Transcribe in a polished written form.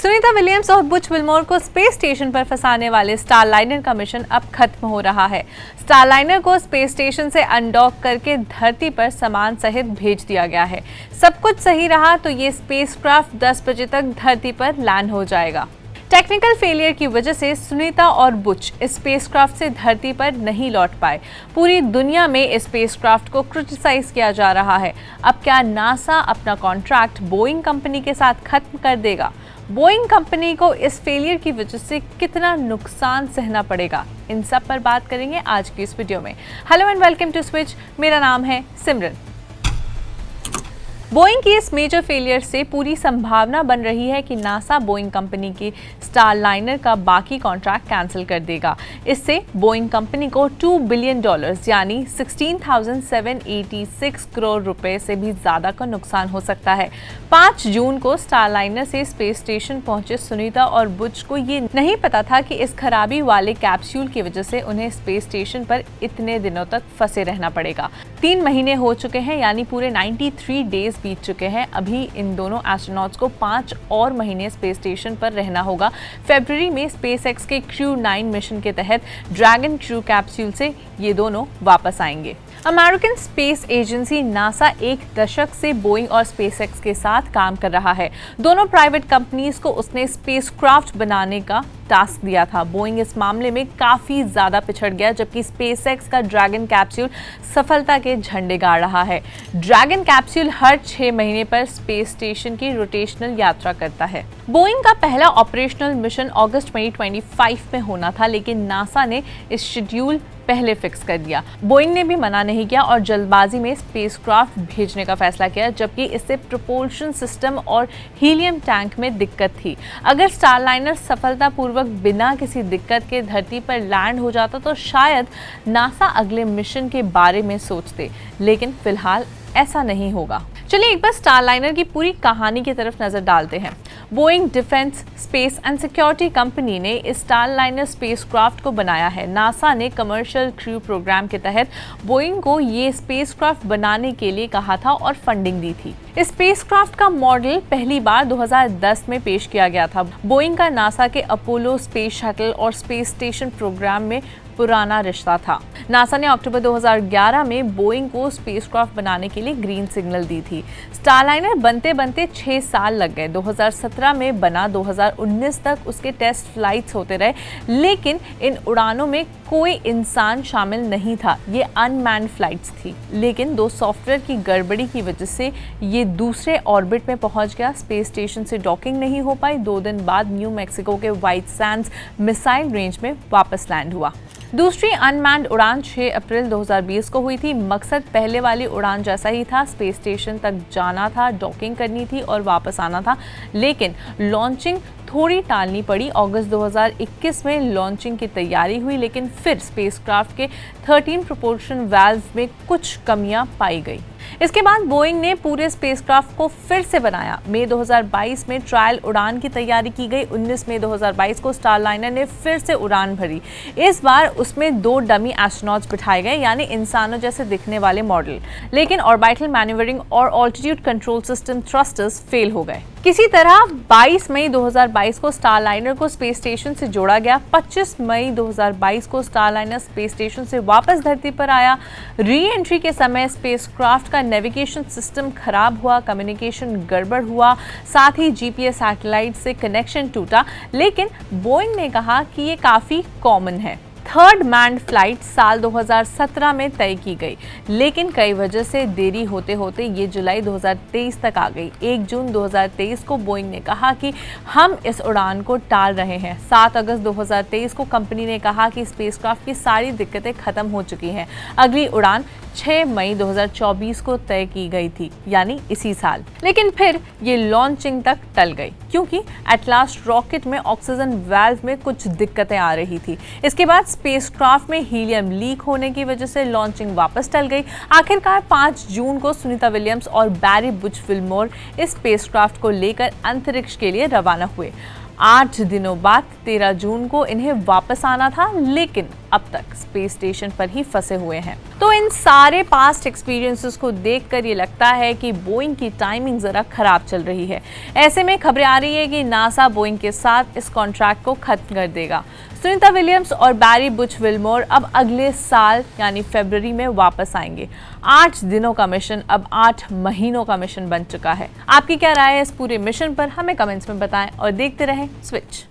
Sunita Williams और Butch Wilmore को space station पर फंसाने वाले स्टारलाइनर का मिशन अब खत्म हो रहा है। स्टारलाइनर को स्पेस स्टेशन से अनडॉक करके धरती पर सामान सहित भेज दिया गया है। सब कुछ सही रहा तो ये स्पेसक्राफ्ट 10 बजे तक धरती पर लैंड हो जाएगा। टेक्निकल फेलियर की वजह से सुनीता और बुच इस स्पेसक्राफ्ट से धरती पर नहीं लौट पाए। पूरी दुनिया में इस स्पेसक्राफ्ट को क्रिटिसाइज किया जा रहा है। अब क्या नासा अपना कॉन्ट्रैक्ट बोइंग कंपनी के साथ खत्म कर देगा? बोइंग कंपनी को इस फेलियर की वजह से कितना नुकसान सहना पड़ेगा, इन सब पर बात करेंगे आज की इस वीडियो में। Hello and welcome to Switch. मेरा नाम है सिमरन। बोइंग की इस मेजर फेलियर से पूरी संभावना बन रही है कि नासा बोइंग कंपनी की स्टारलाइनर का बाकी कॉन्ट्रैक्ट कैंसिल कर देगा। इससे बोइंग कंपनी को $2 बिलियन यानी 16,786 करोड़ रुपए से भी ज़्यादा का नुकसान हो सकता है। 5 जून को स्टारलाइनर से स्पेस स्टेशन पहुंचे सुनीता और बुच को ये नहीं पता था कि इस खराबी वाले कैप्सूल की वजह से उन्हें स्पेस स्टेशन पर इतने दिनों तक फंसे रहना पड़ेगा। 3 महीने हो चुके हैं, यानी पूरे 93 डेज बीत चुके हैं। अभी इन दोनों एस्ट्रोनॉट्स को 5 और महीने स्पेस स्टेशन पर रहना होगा। फरवरी में स्पेसएक्स के क्रू 9 मिशन के तहत ड्रैगन क्रू कैप्सूल से ये दोनों वापस आएंगे। अमेरिकन स्पेस एजेंसी नासा एक दशक से बोइंग और स्पेसएक्स के साथ काम कर रहा है। दोनों प्राइवेट कंपनीज को उसने स्पेसक्राफ्ट बनाने का टास्क दिया था। बोइंग इस मामले में काफी ज्यादा पिछड़ गया, जबकि स्पेसएक्स का ड्रैगन कैप्सूल सफलता के झंडे गाड़ रहा है। ड्रैगन कैप्सूल हर 6 महीने पर स्पेस स्टेशन की रोटेशनल यात्रा करता है। बोइंग का पहला ऑपरेशनल मिशन अगस्त 2025 में होना था, लेकिन नासा ने इस शेड्यूल पहले फिक्स कर दिया। बोइंग ने भी मना नहीं किया और जल्दबाजी में स्पेसक्राफ्ट भेजने का फैसला किया, जबकि इससे प्रोपल्शन सिस्टम और हीलियम टैंक में दिक्कत थी। अगर स्टारलाइनर सफलतापूर्वक बिना किसी दिक्कत के धरती पर लैंड हो जाता तो शायद नासा अगले मिशन के बारे में सोचते, लेकिन फिलहाल ऐसा नहीं होगा। चलिए एक बार स्टारलाइनर की पूरी कहानी की तरफ नजर डालते हैं। Boeing defence space and security company ने इस स्टारलाइनर स्पेसक्राफ्ट को बनाया है। नासा ने कमर्शियल क्रू प्रोग्राम के तहत बोइंग को ये स्पेसक्राफ्ट बनाने के लिए कहा था और फंडिंग दी थी। इस स्पेसक्राफ्ट का मॉडल पहली बार 2010 में पेश किया गया था। बोइंग का नासा के अपोलो स्पेस शटल और स्पेस स्टेशन प्रोग्राम में पुराना रिश्ता था। नासा ने अक्टूबर 2011 में बोइंग को स्पेसक्राफ्ट बनाने के लिए ग्रीन सिग्नल दी थी। स्टारलाइनर बनते बनते 6 साल लग गए। 2017 में बना, 2019 तक उसके टेस्ट फ्लाइट्स होते रहे, लेकिन इन उड़ानों में कोई इंसान शामिल नहीं था। ये अनमैन्ड फ्लाइट्स थी, लेकिन 2 सॉफ्टवेयर की गड़बड़ी की वजह से ये दूसरे ऑर्बिट में पहुंच गया। स्पेस स्टेशन से डॉकिंग नहीं हो पाई। 2 दिन बाद न्यू मैक्सिको के व्हाइट सैंड्स मिसाइल रेंज में वापस लैंड हुआ। दूसरी अनमैन्ड उड़ान 6 अप्रैल 2020 को हुई थी। मकसद पहले वाली उड़ान जैसा ही था, स्पेस स्टेशन तक जाना था, डॉकिंग करनी थी और वापस आना था, लेकिन लॉन्चिंग थोड़ी टालनी पड़ी। अगस्त 2021 में लॉन्चिंग की तैयारी हुई, लेकिन फिर स्पेसक्राफ्ट के 13 प्रोपल्शन वाल्व में कुछ कमियां पाई गई। इसके बाद बोइंग ने पूरे स्पेसक्राफ्ट को फिर से बनाया। मई 2022 में ट्रायल उड़ान की तैयारी की गई। 19 मई 2022 को स्टारलाइनर ने फिर से उड़ान भरी। इस बार उसमें 2 डमी एस्ट्रोनॉट्स बिठाए गए, यानी इंसानों जैसे दिखने वाले मॉडल, लेकिन ऑर्बिटल मैन्यूवरिंग और altitude control system thrusters fail हो गए। किसी तरह 22 मई 2022 को स्टारलाइनर को स्पेस स्टेशन से जोड़ा गया। 25 मई 2022 को स्टारलाइनर स्पेस स्टेशन से वापस धरती पर आया। री एंट्री के समय स्पेसक्राफ्ट का नेविगेशन सिस्टम खराब हुआ, कम्युनिकेशन गड़बड़ हुआ, साथ ही जीपीएस सैटेलाइट से कनेक्शन टूटा, लेकिन बोइंग ने कहा कि ये काफ़ी कॉमन है। थर्ड मैन्ड फ्लाइट साल 2017 में तय की गई, लेकिन कई वजह से देरी होते होते ये जुलाई 2023 तक आ गई। 1 जून 2023 को बोइंग ने कहा कि हम इस उड़ान को टाल रहे हैं। 7 अगस्त 2023 को कंपनी ने कहा कि स्पेसक्राफ्ट की सारी दिक्कतें खत्म हो चुकी हैं। अगली उड़ान 6 मई 2024 को तय की गई थी, यानी इसी साल, लेकिन फिर ये लॉन्चिंग तक टल गई क्योंकि एट लास्ट रॉकेट में ऑक्सीजन वाल्व में कुछ दिक्कतें आ रही थी। इसके बाद स्पेसक्राफ्ट में हीलियम लीक होने की वजह से लॉन्चिंग वापस टल गई। आखिरकार 5 जून को सुनीता विलियम्स और बैरी बुच विल्मोर इस स्पेसक्राफ्ट को लेकर अंतरिक्ष के लिए रवाना हुए। 8 दिनों बाद 13 जून को इन्हें वापस आना था, लेकिन अब तक स्पेस स्टेशन पर ही फंसे हुए हैं। तो इन सारे पास्ट एक्सपीरियंसेस को देखकर ये लगता है कि बोइंग की टाइमिंग जरा खराब चल रही है। ऐसे में खबरें आ रही है कि नासा बोइंग के साथ इस कॉन्ट्रैक्ट को खत्म कर देगा। सुनीता विलियम्स और बैरी बुच विल्मोर अब अगले साल यानी फरवरी में वापस आएंगे। 8 दिनों का मिशन अब 8 महीनों का मिशन बन चुका है। आपकी क्या राय है इस पूरे मिशन पर? हमें कमेंट्स में बताएं और देखते रहें स्विच।